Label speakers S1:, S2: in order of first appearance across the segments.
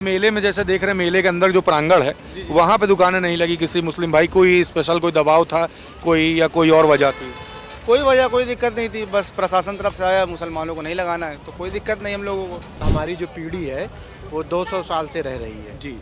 S1: मेले में जैसे देख रहे हैं, मेले के अंदर जो प्रांगण है वहाँ पे दुकानें नहीं लगी किसी मुस्लिम भाई, कोई स्पेशल कोई दबाव था कोई, या कोई और वजह थी?
S2: कोई वजह कोई दिक्कत नहीं थी, बस प्रशासन तरफ से आया मुसलमानों को नहीं लगाना है तो कोई दिक्कत नहीं हम लोगों को।
S3: हमारी जो पीढ़ी है वो 200 साल से रह रही है
S1: जी।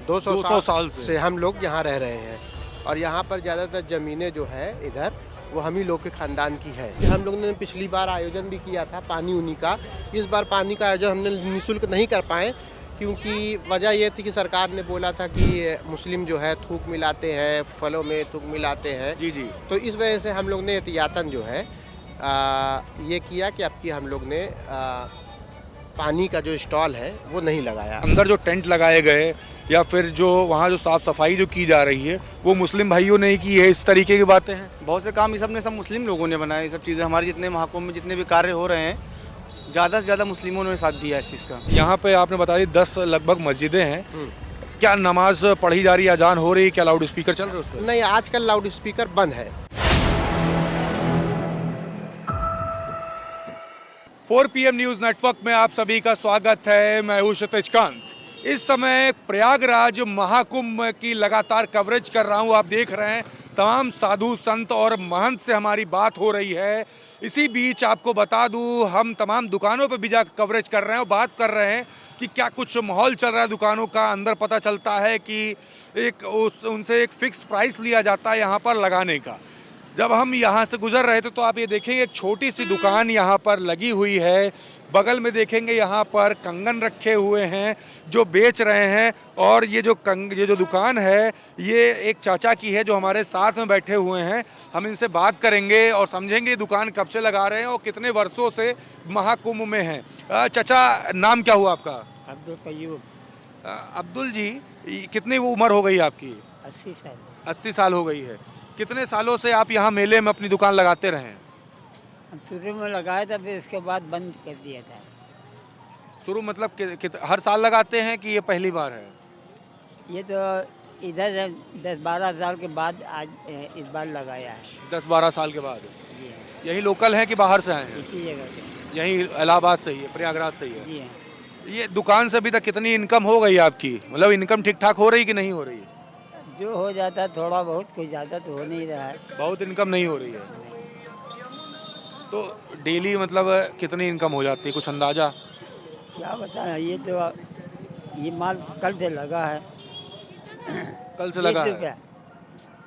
S3: 200
S1: 200
S3: साल
S1: साल
S3: से हम लोग यहाँ रह रहे हैं और यहाँ पर ज़्यादातर ज़मीनें जो है इधर वो हम ही लोग के ख़ानदान की है। हम लोग ने पिछली बार आयोजन भी किया था पानी उनी का। इस बार पानी का आयोजन हमने निःशुल्क नहीं कर पाए क्योंकि वजह ये थी कि सरकार ने बोला था कि मुस्लिम जो है थूक मिलाते हैं, फलों में थूक मिलाते हैं।
S1: जी जी।
S3: तो इस वजह से हम लोग ने एहतियातन जो है ये किया कि अब की हम लोग ने पानी का जो स्टॉल है वो नहीं लगाया।
S1: अंदर जो टेंट लगाए गए या फिर जो वहाँ जो साफ सफाई जो की जा रही है वो मुस्लिम भाइयों ने ही की है, इस तरीके की बातें हैं?
S2: बहुत से काम ये सब ने सब मुस्लिम लोगों ने बनाए, ये सब चीज़ें हमारे जितने महाकुंभ में जितने भी कार्य हो रहे हैं ज़्यादा से ज़्यादा मुस्लिमों ने साथ दिया है इस चीज़ का।
S1: यहाँ पे आपने बताया 10 लगभग मस्जिदें हैं, क्या नमाज पढ़ी जा रही है, अजान हो रही है, क्या लाउड स्पीकर चल रहे हैं उस पर?
S3: नहीं, आजकल लाउड स्पीकर बंद है।
S1: 4 PM न्यूज़ नेटवर्क में आप सभी का स्वागत है। मैं हूं क्षितिज कांत। इस समय प्रयागराज महाकुंभ की लगातार कवरेज कर रहा हूं। आप देख रहे हैं तमाम साधु संत और महंत से हमारी बात हो रही है। इसी बीच आपको बता दूं, हम तमाम दुकानों पर भी जाकर कवरेज कर रहे हैं और बात कर रहे हैं कि क्या कुछ माहौल चल रहा है दुकानों का। अंदर पता चलता है कि उनसे एक फिक्स प्राइस लिया जाता है यहाँ पर लगाने का। जब हम यहाँ से गुजर रहे थे तो आप ये देखेंगे एक छोटी सी दुकान यहाँ पर लगी हुई है। बगल में देखेंगे यहाँ पर कंगन रखे हुए हैं जो बेच रहे हैं। और ये जो दुकान है ये एक चाचा की है जो हमारे साथ में बैठे हुए हैं। हम इनसे बात करेंगे और समझेंगे दुकान कब से लगा रहे हैं और कितने वर्षों से महाकुंभ में हैं। चाचा, नाम क्या हुआ आपका?
S4: अब्दुल कयूब।
S1: अब्दुल जी, कितनी उम्र हो गई आपकी?
S4: 80 साल।
S1: 80 साल हो गई है। कितने सालों से आप यहाँ मेले में अपनी दुकान लगाते रहे हैं?
S4: हम शुरू में लगाया था, फिर उसके बाद बंद कर दिया था।
S1: शुरू मतलब हर साल लगाते हैं कि ये पहली बार है?
S4: ये तो इधर 10-12 साल के बाद आज इस बार लगाया है।
S1: 10-12 साल के बाद?
S4: जी हाँ।
S1: यही लोकल हैं कि बाहर से आए हैं?
S4: इसी जगह से।
S1: यही इलाहाबाद से ही है, प्रयागराज से ही है?
S4: जी हाँ।
S1: ये दुकान से अभी तक कितनी इनकम हो गई आपकी? मतलब इनकम ठीक ठाक हो रही कि नहीं हो रही?
S4: जो हो जाता है थोड़ा बहुत, कोई ज़्यादा तो हो नहीं रहा है।
S1: बहुत इनकम नहीं हो रही है? तो डेली मतलब कितनी इनकम हो जाती है, कुछ अंदाजा?
S4: क्या बताएं, ये माल कल से लगा है।
S1: कल से लगा
S4: 20
S1: है?
S4: रुपया।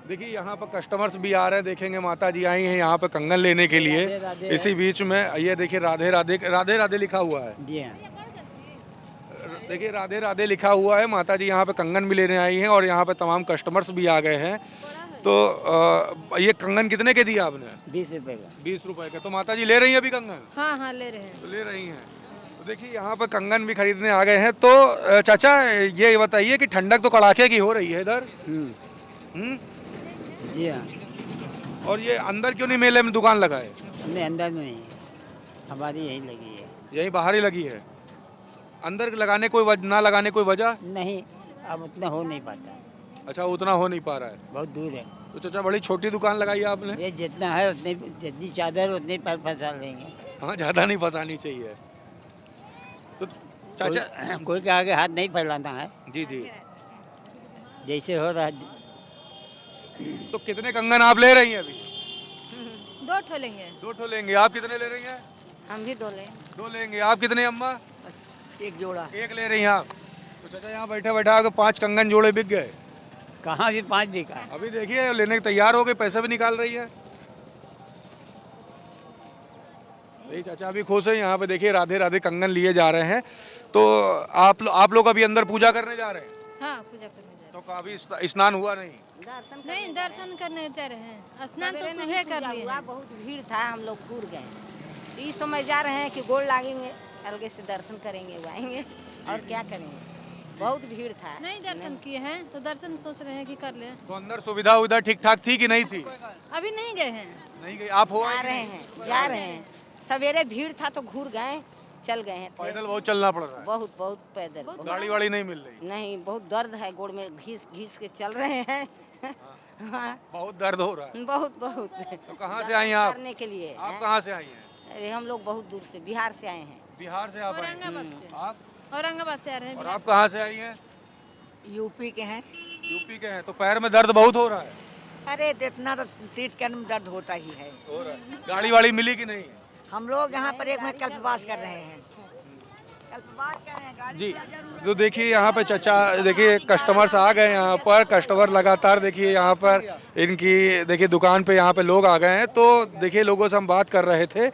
S1: देखिए यहाँ पर कस्टमर्स भी आ रहे हैं। देखेंगे माता जी आई हैं यहाँ पर कंगन लेने के लिए।
S4: राधे राधे
S1: इसी बीच में ये देखिए राधे राधे राधे राधे लिखा हुआ है।
S4: जी हाँ।
S1: देखिए राधे राधे लिखा हुआ है। माता जी यहाँ पे कंगन भी लेने आई हैं और यहाँ पे तमाम कस्टमर्स भी आ गए हैं। तो ये कंगन कितने के दिया आपने?
S4: 20 रुपये का।
S1: 20 रुपए का। तो माता जी ले रही हैं अभी कंगन?
S5: हाँ हाँ ले रहे हैं।
S1: तो ले रही हैं। तो देखिए यहाँ पे कंगन भी खरीदने आ गए हैं। तो चाचा ये बताइए कि ठंडक तो कड़ाके की हो रही है इधर।
S4: जी हाँ।
S1: और ये अंदर क्यों नहीं मेले में दुकान लगाए?
S4: नहीं, अंदर में नहीं, हमारी यही लगी है।
S1: यही बाहर ही लगी है? अंदर लगाने ना लगाने कोई वजह?
S4: नहीं, अब उतना हो नहीं पाता।
S1: अच्छा, उतना हो नहीं पा रहा है।
S4: बहुत दूर है।
S1: तो चाचा बड़ी छोटी दुकान लगाई है आपने।
S4: ये जितना है उतनी, जितनी चादर उतनी पर फंसा लेंगे।
S1: हाँ, ज़्यादा नहीं फंसानी चाहिए। तो चाचा
S4: कोई के आगे हाथ नहीं फैलाना है,
S1: जी जी।
S4: जैसे हो रहा है।
S1: तो कितने कंगन आप ले रही हैं अभी?
S5: 2 ठो लेंगे।
S1: 2 ठो लेंगे। आप कितने ले रही हैं?
S5: हम भी 2 लें।
S1: 2 लेंगे। आप कितने अम्मा?
S4: बस एक जोड़ा।
S1: 1 ले रही हैं आप? तो चाचा यहाँ बैठे बैठे आगे 5 कंगन जोड़े बिक गए।
S4: कहाँ भी 5 दिखा।
S1: अभी देखिए लेने के तैयार हो गए, पैसे भी निकाल रही है। यही चाचा अभी खुश है। यहाँ पे देखिए राधे राधे कंगन लिए जा रहे हैं। तो आप लोग अभी अंदर पूजा करने जा रहे हैं?
S5: हाँ, पूजा करने जा
S1: तो अभी स्नान हुआ नहीं?
S5: रहे। नहीं, दर्शन करने जा रहे हैं। स्नान तो सुबह कर लिए हैं।
S6: बहुत भीड़ था, हम लोग पूर गए। इस समय जा रहे हैं कि गोड़ लागेंगे, अलगे से दर्शन करेंगे, आएंगे और क्या करेंगे। बहुत भीड़ था।
S5: नहीं दर्शन किए हैं तो दर्शन सोच रहे हैं कि कर लें।
S1: तो अंदर सुविधा उधर ठीक ठाक थी कि नहीं थी?
S5: अभी नहीं गए हैं।
S1: नहीं गई? आप हो
S6: जा रहे हैं, जा रहे हैं। सवेरे भीड़ था तो घूर गए, चल गए हैं।
S1: पैदल बहुत चलना पड़ रहा है?
S6: बहुत बहुत पैदल।
S5: बहुत
S1: गाड़ी वाड़ी नहीं मिल रही?
S6: नहीं, बहुत दर्द है, गोड़ में घीस घीस के चल रहे हैं। हाँ,
S1: बहुत दर्द हो रहा है?
S6: बहुत बहुत।
S1: तो कहाँ से आई हैं आप?
S6: करने के लिए।
S1: आप कहाँ से आई हैं?
S6: अरे हम लोग बहुत दूर से, बिहार से आए हैं।
S1: बिहार से आप आए हैं?
S5: औरंगाबाद से।
S1: आप
S5: औरंगाबाद से आ रहे
S1: और
S5: हैं।
S1: आप कहाँ से आई हैं?
S7: यूपी के हैं।
S1: यूपी के हैं। तो पैर में दर्द बहुत हो रहा है?
S7: अरे इतना तो तीर्थ करने में दर्द होता ही है।
S1: हो रहा है। गाड़ी वाड़ी मिली कि नहीं?
S7: हम लोग यहाँ पर एक मिनट कल्पवास कर रहे हैं। कल्पवास कर रहे हैं गाड़ी
S1: जी, तो देखिए यहाँ पे चचा, देखिए कस्टमर्स आ गए यहाँ पर, कस्टमर लगातार देखिए यहाँ पर इनकी देखिए दुकान पे यहाँ पे लोग आ गए हैं। तो देखिए लोगों से हम बात कर रहे थे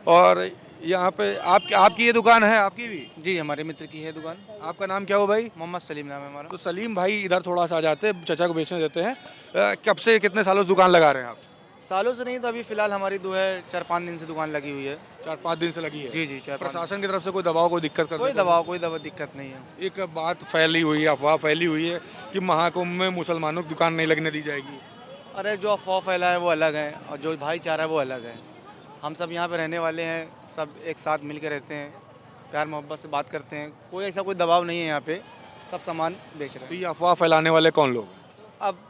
S1: और यहाँ पे आपकी ये दुकान है? आपकी भी?
S2: जी हमारे मित्र की है दुकान।
S1: आपका नाम क्या हो भाई?
S2: मोहम्मद सलीम नाम है हमारा।
S1: तो सलीम भाई इधर थोड़ा सा आ जाते हैं, चचा को बेचने देते हैं। कब से कितने सालों से दुकान लगा रहे हैं आप?
S2: सालों से नहीं तो अभी फिलहाल हमारी 4-5 दिन से दुकान लगी हुई है।
S1: 4-5 दिन से लगी है?
S2: जी जी 4-5।
S1: प्रशासन की तरफ से कोई दबाव, कोई दिक्कत कर
S2: कोई दबाव दिक्कत नहीं है।
S1: एक बात फैली हुई है, अफवाह फैली हुई है कि महाकुंभ में मुसलमानों की दुकान नहीं लगने दी जाएगी।
S2: अरे जो अफवाह फैला है वो अलग है और जो भाईचारा है वो अलग है। हम सब यहाँ पे रहने वाले हैं, सब एक साथ मिल के रहते हैं, प्यार मोहब्बत से बात करते हैं। कोई ऐसा कोई दबाव नहीं है यहाँ पे, सब सामान बेच रहे
S1: तो
S2: हैं।
S1: ये अफवाह फैलाने वाले कौन लोग हैं?
S2: अब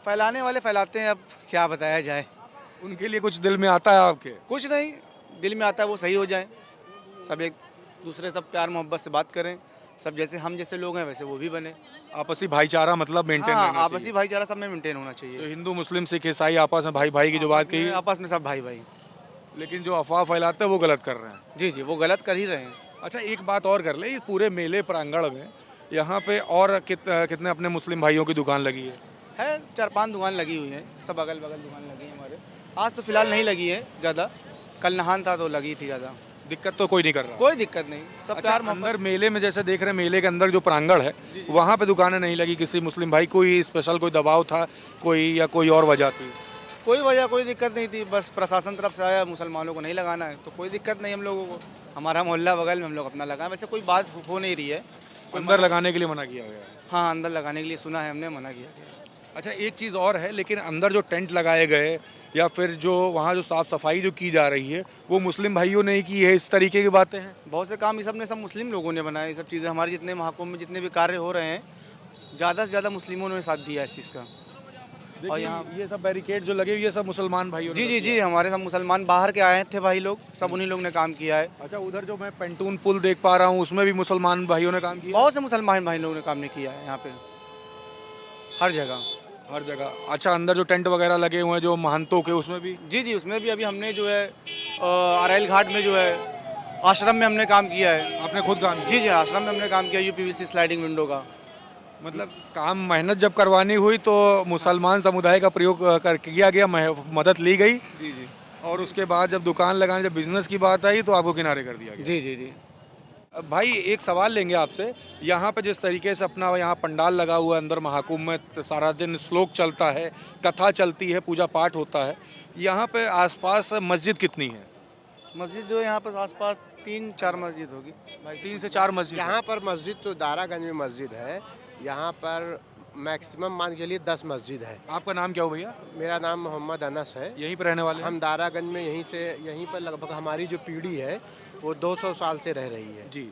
S2: फैलाने वाले फैलाते हैं, अब क्या बताया जाए।
S1: उनके लिए कुछ दिल में आता है आपके?
S2: कुछ नहीं दिल में आता है वो सही हो जाए, सब एक दूसरे सब प्यार मोहब्बत से बात करें, सब जैसे हम जैसे लोग हैं वैसे वो भी बने।
S1: आपसी भाईचारा मतलब मेंटेन
S2: हाँ,
S1: रहना
S2: आपसी
S1: चाहिए।
S2: भाईचारा सब में मेंटेन होना
S1: तो
S2: चाहिए।
S1: हिंदू मुस्लिम सिख ईसाई आपस में भाई भाई की जो बात कही,
S2: आपस में सब भाई भाई।
S1: लेकिन जो अफवाह फैलाते हैं वो गलत कर रहे हैं।
S2: जी जी वो गलत कर ही रहे हैं।
S1: अच्छा, एक बात और कर ले, ये पूरे मेले प्रांगण में यहाँ पे और कितने अपने मुस्लिम भाइयों की दुकान लगी है?
S2: 4-5 दुकान लगी हुई है, सब अगल बगल दुकान लगी है हमारे। आज तो फिलहाल नहीं लगी है ज़्यादा, कल नहान था तो लगी थी ज़्यादा।
S1: दिक्कत तो कोई नहीं कर रहा?
S2: कोई दिक्कत नहीं, सब
S1: अच्छा,
S2: प्यार
S1: अंदर
S2: मोहब्बत।
S1: मेले में जैसे देख रहे हैं, मेले के अंदर जो प्रांगण है वहाँ पे दुकानें नहीं लगी किसी मुस्लिम भाई? कोई स्पेशल कोई दबाव था कोई, या कोई और वजह थी?
S2: कोई वजह कोई दिक्कत नहीं थी, बस प्रशासन तरफ से आया मुसलमानों को नहीं लगाना है तो कोई दिक्कत नहीं हम लोगों को। हमारा मोहल्ला बगल में, हम लोग अपना लगाएं, वैसे कोई बात हो नहीं रही है।
S1: अंदर लगाने के लिए मना किया गया है?
S2: हाँ अंदर लगाने के लिए सुना है हमने, मना किया गया।
S1: अच्छा, एक चीज़ और है, लेकिन अंदर जो टेंट लगाए गए या फिर जो वहाँ जो साफ़ सफाई जो की जा रही है वो मुस्लिम भाइयों ने ही की है, इस तरीके की बातें हैं?
S2: बहुत से काम ये सब ने सब मुस्लिम लोगों ने बनाए, ये सब चीज़ें। हमारे जितने महाकुंभ में जितने भी कार्य हो रहे हैं, ज़्यादा से ज़्यादा मुस्लिमों ने साथ दिया है इस चीज़ का।
S1: और यहाँ ये सब बैरिकेड जो लगे हुए ये सब मुसलमान भाइयों ने
S2: जी जी
S1: किया
S2: जी हमारे सब मुसलमान बाहर के आए थे भाई लोग, सब उन्हीं लोग ने काम किया है।
S1: है। अच्छा, उधर जो मैं पेंटून पुल देख पा रहा हूँ उसमें भी मुसलमान भाइयों ने काम किया?
S2: बहुत से मुसलमान भाई लोगों ने काम नहीं किया है यहाँ पे, हर जगह।
S1: हर जगह। अच्छा, अंदर जो टेंट वगैरह लगे हुए हैं जो महंतों के, उसमें भी?
S2: जी जी उसमें भी अभी हमने जो है अरैल घाट में जो है आश्रम में हमने काम किया है।
S1: आपने खुद काम किया?
S2: जी जी आश्रम में हमने काम किया, यूपीवीसी स्लाइडिंग विंडो का।
S1: मतलब काम मेहनत जब करवानी हुई तो मुसलमान समुदाय का प्रयोग कर किया गया, मदद ली गई,
S2: जी जी
S1: और उसके बाद जब दुकान लगाने, जब बिजनेस की बात आई तो आपको किनारे कर दिया गया।
S2: जी जी जी
S1: अब भाई एक सवाल लेंगे आपसे, यहाँ पे जिस तरीके से अपना यहाँ पंडाल लगा हुआ है, अंदर महाकुंभ में तो सारा दिन श्लोक चलता है, कथा चलती है, पूजा पाठ होता है, यहाँ पे आसपास मस्जिद कितनी है?
S2: मस्जिद जो है यहाँ पर आसपास 3-4 मस्जिद होगी भाई।
S1: 3 से 4 मस्जिद
S3: यहाँ पर मस्जिद तो दारागंज में मस्जिद है, यहाँ पर मैक्सिमम मान के लिए 10 मस्जिद है।
S1: आपका नाम क्या हो भैया?
S3: मेरा नाम मोहम्मद अनस है।
S1: यहीं पे रहने वाले हैं?
S3: हम दारागंज में यहीं पर लगभग हमारी जो पीढ़ी है वो 200 साल से रह रही है।
S1: जी।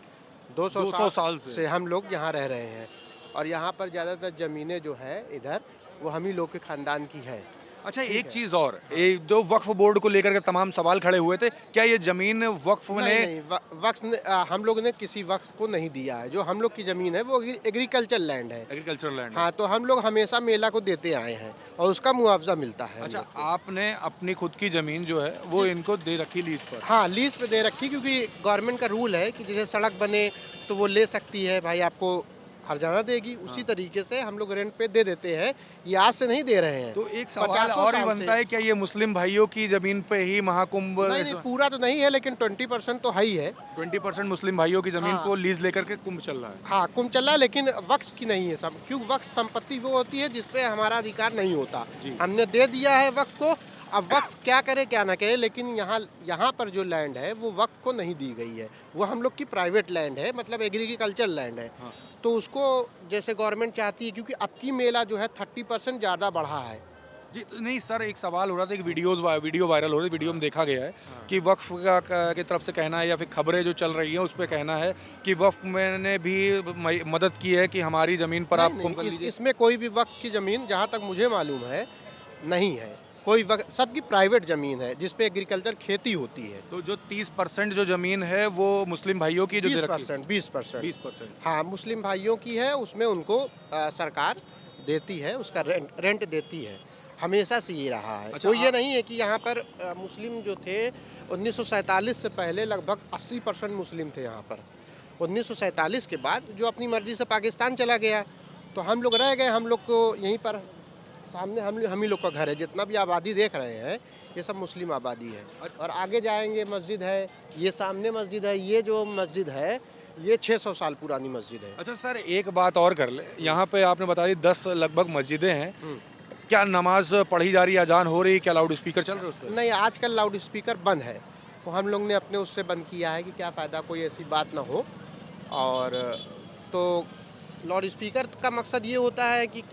S3: 200
S1: साल
S3: से हम लोग यहाँ रह रहे हैं और यहाँ पर ज़्यादातर ज़मीनें जो है इधर वो हम ही लोग के ख़ानदान की है।
S1: अच्छा, एक चीज़ और, जो वक्फ बोर्ड को लेकर के तमाम सवाल खड़े हुए थे, क्या ये ज़मीन वक्फ ने?
S3: नहीं, वक्फ ने हम लोग ने किसी वक्फ को नहीं दिया है। जो हम लोग की ज़मीन है वो एग्रीकल्चर लैंड है।
S1: Agricultural land?
S3: हाँ, तो हम लोग हमेशा मेला को देते आए हैं और उसका मुआवजा मिलता है।
S1: अच्छा, आपने अपनी खुद की ज़मीन जो है वो इनको दे रखी लीज पर?
S3: हाँ, लीज पे दे रखी, क्योंकि गवर्नमेंट का रूल है कि जैसे सड़क बने तो वो ले सकती है, भाई आपको हर्जाना देगी, उसी तरीके से हम लोग रेंट पे दे देते हैं। ये आज से नहीं दे रहे हैं।
S1: तो एक सवाल और भी बनता है, क्या ये मुस्लिम भाइयों की ज़मीन पे ही महाकुंभ?
S3: नहीं, पूरा तो नहीं है, लेकिन 20% तो है ही है।
S1: 20% मुस्लिम भाइयों की ज़मीन
S3: हाँ।
S1: को लीज लेकर के कुंभ चल रहा है?
S3: हाँ, कुंभ चल रहा है, लेकिन वक्फ की नहीं है सब, क्योंकि वक्फ संपत्ति वो होती है जिसपे हमारा अधिकार नहीं होता। हमने दे दिया है वक्फ को, अब वक्फ क्या करे क्या ना करे, लेकिन यहाँ पर जो लैंड है वो वक्फ को नहीं दी गई है, वो हम लोग की प्राइवेट लैंड है, मतलब एग्रीकल्चर लैंड है।
S1: हाँ।
S3: तो उसको जैसे गवर्नमेंट चाहती है, क्योंकि अब की मेला जो है 30% ज़्यादा बढ़ा है।
S1: जी, तो नहीं सर, एक सवाल हो रहा था, एक वीडियो वायरल हो रही है, वीडियो में देखा गया है कि वक्फ की तरफ से कहना है, या फिर खबरें जो चल रही हैं उस पर कहना है कि वक्फ ने भी मदद की है कि हमारी ज़मीन पर आप कुंभ कर लीजिए।
S3: इसमें कोई भी वक्फ की ज़मीन जहाँ तक मुझे मालूम है नहीं है। सबकी प्राइवेट ज़मीन है जिस पे एग्रीकल्चर खेती होती है।
S1: तो जो 30% जो जमीन है वो मुस्लिम भाइयों की जो दे रखी है?
S3: 20%।
S1: 20%।
S3: हाँ, मुस्लिम भाइयों की है, उसमें उनको सरकार देती है, उसका रेंट देती है। हमेशा से ये रहा है।
S1: अच्छा,
S3: तो ये नहीं है कि यहाँ पर मुस्लिम जो थे 1947 से पहले लगभग 80% मुस्लिम थे यहाँ पर। 1947 के बाद जो अपनी मर्जी से पाकिस्तान चला गया, तो हम लोग रह गए। हम लोग को यहीं पर सामने हम ही लोग का घर है। जितना भी आबादी देख रहे हैं ये सब मुस्लिम आबादी है। और आगे जाएंगे मस्जिद है, ये सामने मस्जिद है, ये जो मस्जिद है ये 600 साल पुरानी मस्जिद है।
S1: अच्छा सर, एक बात और कर ले, यहाँ पे आपने बताया 10 लगभग मस्जिदें हैं, क्या नमाज पढ़ी जा रही है, अजान हो रही है, क्या लाउड स्पीकर चल रहे हैं उस पर?
S3: नहीं, आजकल लाउड स्पीकर बंद है, तो हम लोग ने अपने उससे बंद किया है कि क्या फ़ायदा, कोई ऐसी बात ना हो। और तो लाउड स्पीकर का मकसद ये होता है कि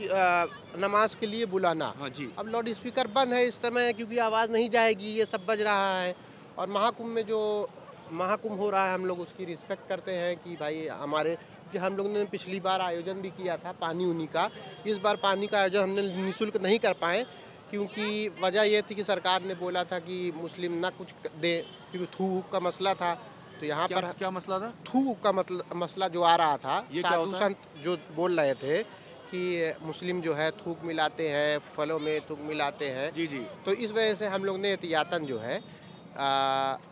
S3: नमाज के लिए बुलाना।
S1: हाँ जी।
S3: अब लाउड स्पीकर बंद है इस समय क्योंकि आवाज़ नहीं जाएगी, ये सब बज रहा है। और महाकुंभ में जो महाकुंभ हो रहा है हम लोग उसकी रिस्पेक्ट करते हैं कि भाई हमारे, कि हम लोग ने पिछली बार आयोजन भी किया था पानी उनी का। इस बार पानी का आयोजन हमने निःशुल्क नहीं कर पाए क्योंकि वजह ये थी कि सरकार ने बोला था कि मुस्लिम ना कुछ दे, क्योंकि थूक का मसला था। तो यहाँ पर
S1: क्या मसला था?
S3: थूक का मसला जो आ रहा था,
S1: ये क्या
S3: साधु
S1: होता है?
S3: संत जो बोल रहे थे कि मुस्लिम जो है थूक मिलाते हैं, फलों में थूक मिलाते हैं।
S1: जी जी।
S3: तो इस वजह से हम लोग ने एहतियातन जो है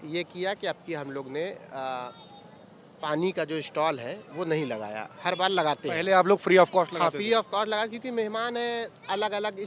S3: ये किया कि अब की हम लोग ने पानी का जो स्टॉल है वो नहीं लगाया। हर बार लगाते हैं।
S1: पहले आप लोग फ्री ऑफ कॉस्ट
S3: हाँ,
S1: लगाते
S3: फ्री ऑफ कॉस्ट लगा, क्योंकि मेहमान हैं अलग अलग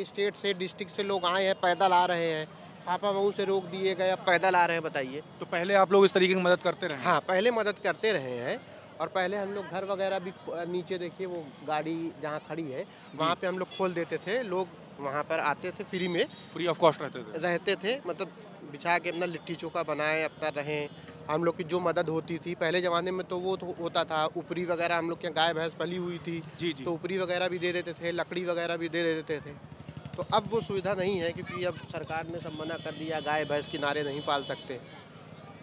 S3: स्टेट से, डिस्ट्रिक्ट से लोग आए हैं, पैदल आ रहे हैं। फाफा मऊ से रोक दिए गए, अब पैदल आ रहे हैं, बताइए।
S1: तो पहले आप लोग इस तरीके की मदद करते रहे?
S3: हाँ, पहले मदद करते रहे हैं। और पहले हम लोग घर वगैरह भी, नीचे देखिए वो गाड़ी जहाँ खड़ी है वहाँ पे हम लोग खोल देते थे, लोग वहाँ पर आते थे, फ्री में
S1: फ्री ऑफ कॉस्ट रहते थे?
S3: मतलब बिछा के अपना लिट्टी चोखा बनाए, अपना रहें। हम लोग की जो मदद होती थी पहले ज़माने में तो वो तो होता था, ऊपरी वगैरह हम लोग के गाय भैंस पली हुई थी।
S1: जी जी।
S3: तो ऊपरी वगैरह भी दे देते थे, लकड़ी वगैरह भी दे देते थे। तो अब वो सुविधा नहीं है क्योंकि अब सरकार ने सब मना कर दिया, गाय भैंस किनारे नहीं पाल सकते।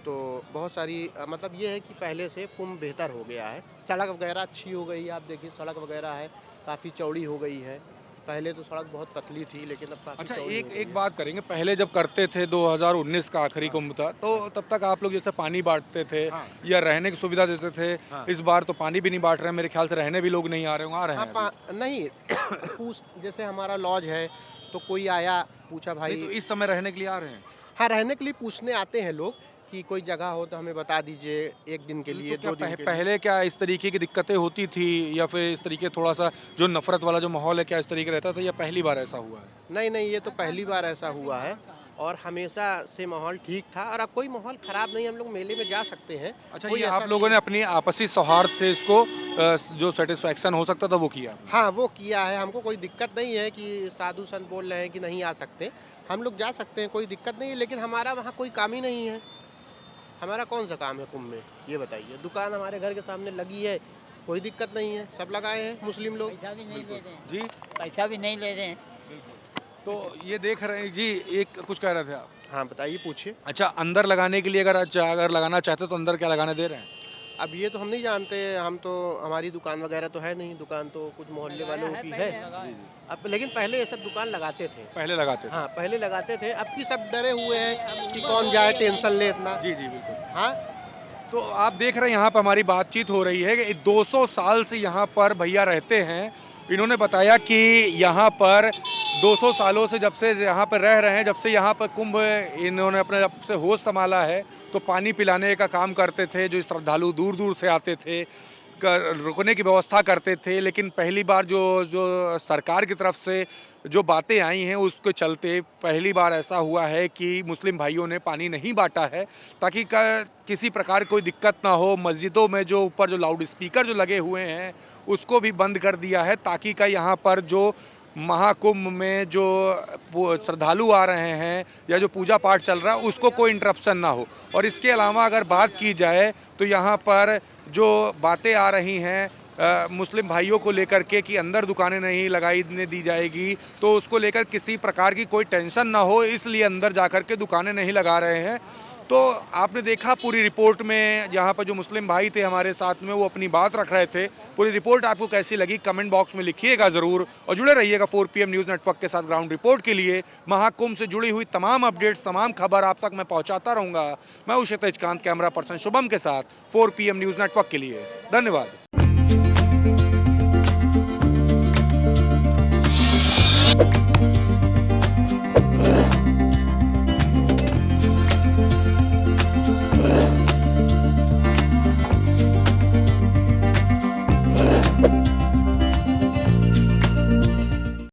S3: तो बहुत सारी मतलब ये है कि पहले से कुंभ बेहतर हो गया है। सड़क वगैरह अच्छी हो गई है, आप देखिए सड़क वगैरह है काफ़ी चौड़ी हो गई है। पहले तो सड़क बहुत पतली थी लेकिन अब काफ़ी
S1: अच्छा,
S3: चौड़ी हो गई
S1: एक
S3: है।
S1: बात करेंगे, पहले जब करते थे 2019 का आखिरी कुंभ था, तो तब तक आप लोग जैसे पानी बांटते थे या रहने की सुविधा देते थे। इस बार तो पानी भी नहीं बांट रहे हैं, मेरे ख्याल से रहने भी लोग नहीं आ रहे होंगे, आ रहे हैं?
S3: नहीं जैसे हमारा लॉज है तो कोई आया पूछा भाई।
S1: नहीं, तो इस समय रहने के लिए आ रहे हैं?
S3: हाँ, रहने के लिए पूछने आते हैं लोग कि कोई जगह हो तो हमें बता दीजिए, एक दिन के लिए,
S1: तो क्या
S3: 2 दिन के लिए।
S1: पहले क्या इस तरीके की दिक्कतें होती थी या फिर इस तरीके थोड़ा सा जो नफरत वाला जो माहौल है, क्या इस तरीके रहता था या पहली बार ऐसा हुआ है?
S3: नहीं, ये तो पहली बार ऐसा हुआ है और हमेशा से माहौल ठीक था और अब कोई माहौल ख़राब नहीं, हम लोग मेले में जा सकते हैं।
S1: अच्छा,
S3: कोई
S1: ये
S3: ऐसा
S1: आप लोगों
S3: नहीं-
S1: ने अपनी आपसी सौहार्द से इसको जो सेटिस्फैक्शन हो सकता था वो किया?
S3: हाँ, वो किया है। हमको कोई दिक्कत नहीं है कि साधु संत बोल रहे हैं कि नहीं आ सकते, हम लोग जा सकते हैं, कोई दिक्कत नहीं है। लेकिन हमारा वहाँ कोई काम ही नहीं है। हमारा कौन सा काम है कुंभ में, ये बताइए। दुकान हमारे घर के सामने लगी है, कोई दिक्कत नहीं है, सब लगाए हैं मुस्लिम लोग।
S4: पैसा भी नहीं ले रहे हैं,
S1: जी,
S4: पैसा भी नहीं ले रहे हैं।
S1: तो ये देख रहे हैं जी, एक कुछ कह रहे थे आप?
S3: हाँ, बताइए, पूछिए।
S1: अच्छा, अंदर लगाने के लिए अगर लगाना चाहते तो अंदर क्या लगाने दे रहे हैं?
S3: अब ये तो हम नहीं जानते, हम तो, हमारी दुकान वगैरह तो है नहीं, दुकान तो कुछ मोहल्ले वालों की है। अब लेकिन पहले ये सब दुकान लगाते थे।
S1: पहले लगाते थे?
S3: हाँ, पहले लगाते थे। अब की सब डरे हुए हैं कि कौन जाए, टेंशन ले इतना।
S1: जी जी, बिल्कुल।
S3: हाँ,
S1: तो आप देख रहे हैं यहाँ पर हमारी बातचीत हो रही है कि 200 साल से यहाँ पर भैया रहते हैं। इन्होंने बताया कि यहाँ पर 200 सालों से जब से यहाँ पर रह रहे हैं, जब से यहाँ पर कुंभ इन्होंने अपने जब से होश संभाला है, तो पानी पिलाने का काम करते थे। जो श्रद्धालु दूर दूर से आते थे, रुकने की व्यवस्था करते थे। लेकिन पहली बार जो सरकार की तरफ से जो बातें आई हैं उसके चलते पहली बार ऐसा हुआ है कि मुस्लिम भाइयों ने पानी नहीं बांटा है, ताकि किसी प्रकार कोई दिक्कत ना हो। मस्जिदों में जो ऊपर जो लाउड स्पीकर जो लगे हुए हैं उसको भी बंद कर दिया है, ताकि का यहाँ पर जो महाकुंभ में जो श्रद्धालु आ रहे हैं या जो पूजा पाठ चल रहा है उसको कोई इंटरप्शन ना हो। और इसके अलावा अगर बात की जाए तो यहाँ पर जो बातें आ रही हैं मुस्लिम भाइयों को लेकर के कि अंदर दुकानें नहीं लगाई दी जाएगी, तो उसको लेकर किसी प्रकार की कोई टेंशन ना हो, इसलिए अंदर जाकर के दुकानें नहीं लगा रहे हैं। तो आपने देखा पूरी रिपोर्ट में, जहाँ पर जो मुस्लिम भाई थे हमारे साथ में, वो अपनी बात रख रहे थे। पूरी रिपोर्ट आपको कैसी लगी कमेंट बॉक्स में लिखिएगा ज़रूर, और जुड़े रहिएगा 4 PM न्यूज़ नेटवर्क के साथ ग्राउंड रिपोर्ट के लिए। महाकुंभ से जुड़ी हुई तमाम अपडेट्स, तमाम खबर आप तक मैं पहुँचाता रहूँगा। मैं हूँ क्षितिज कांत, कैमरा पर्सन शुभम के साथ 4 PM न्यूज़ नेटवर्क के लिए। धन्यवाद।